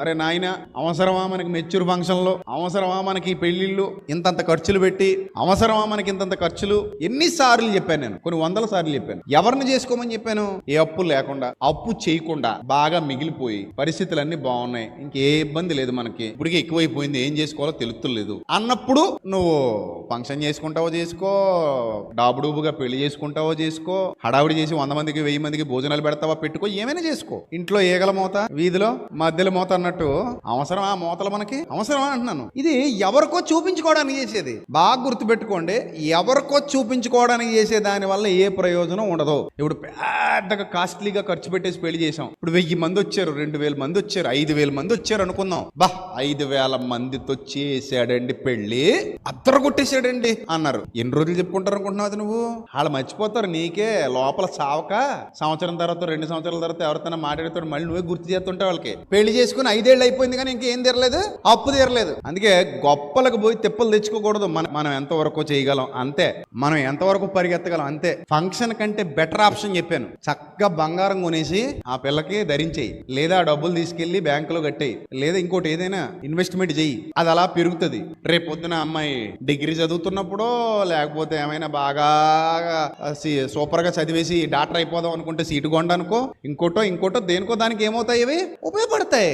అరే నాయన, అవసరమా మనకి మెచ్యూర్ ఫంక్షన్లో, అవసరమా మనకి పెళ్లిళ్ళు ఇంతంత ఖర్చులు పెట్టి, అవసరమా మనకి ఇంతంత ఖర్చులు? ఎన్నిసార్లు చెప్పాను నేను, కొన్ని వందల సార్లు చెప్పాను. ఎవరిని చేసుకోమని చెప్పాను? ఏ అప్పు లేకుండా, అప్పు చేయకుండా, బాగా మిగిలిపోయి పరిస్థితులన్నీ బాగున్నాయి, ఇంకే ఇబ్బంది లేదు మనకి, ఇప్పటికే ఎక్కువైపోయింది, ఏం చేసుకోవాలో తెలుస్తలేదు అన్నప్పుడు నువ్వు ఫంక్షన్ చేసుకుంటావో చేసుకో, డాబుడూబుగా పెళ్లి చేసుకుంటావో చేసుకో, హడావిడి చేసి 100 మందికి 1000 మందికి భోజనాలు పెడతావా పెట్టుకో, ఏమైనా చేసుకో. ఇంట్లో ఈగల మోత, వీధిలో మధ్యలో మోత అన్నట్టు అవసరమా మోతలు మనకి? అవసరమా అంటున్నాను. ఇది ఎవరికో చూపించుకోవడానికి చేసేది. బాగా గుర్తుపెట్టుకోండి, ఎవరికో చూపించుకోవడానికి చేసే దాని వల్ల ఏ ప్రయోజనం ఉండదు. ఇప్పుడు పెద్దగా కాస్ట్లీగా ఖర్చు పెట్టేసి పెళ్లి చేసాం. ఇప్పుడు 1000 మంది వచ్చారు, 2000 మంది వచ్చారు, 5000 మంది వచ్చారు అనుకుందాం. 5000 మందితో చేసాడండి పెళ్లి, అద్దరు కొట్టేశాడండి అన్నారు. ఎన్ని రోజులు చెప్పుకుంటారు అనుకుంటున్నావు అది నువ్వు? వాళ్ళు మర్చిపోతారు, నీకే లోపల సావక సంవత్సరం తర్వాత 2 సంవత్సరాల తర్వాత ఎవరితోనే మాట్లాడుతాడు, మళ్ళీ నువ్వే గుర్తు చేస్తుంటావు. వాళ్ళకి పెళ్లి చేసుకుని 5 ఏళ్ళు అయిపోయింది కానీ ఇంకేం తీరలేదు, అప్పు తీరలేదు. అందుకే గొప్పలకు పోయి తిప్పలు తెచ్చుకోకూడదు. మనం ఎంతవరకు చేయగలం అంతే, మనం ఎంతవరకు పరిగెత్తగలం అంతే. ఫంక్షన్ కంటే బెటర్ ఆప్షన్ చెప్పాను. చక్కగా బంగారం కొనేసి ఆ పిల్లకి ధరించేయి, లేదా డబ్బులు తీసుకెళ్లి బ్యాంకులో కట్టేయి, లేదా ఇంకోటి ఏదైనా ఇన్వెస్ట్మెంట్ చెయ్యి. అది అలా పెరుగుతుంది. రేపు పొద్దున అమ్మాయి డిగ్రీ చదువుతున్నప్పుడు, లేకపోతే ఏమైనా బాగా సూపర్ గా చదివేసి డాక్టర్ అయిపోదాం అనుకుంటే సీటు కొండనుకో, ఇంకోటో దేనికో దానికి ఏమవుతాయి, ఇవి ఉపయోగపడతాయి.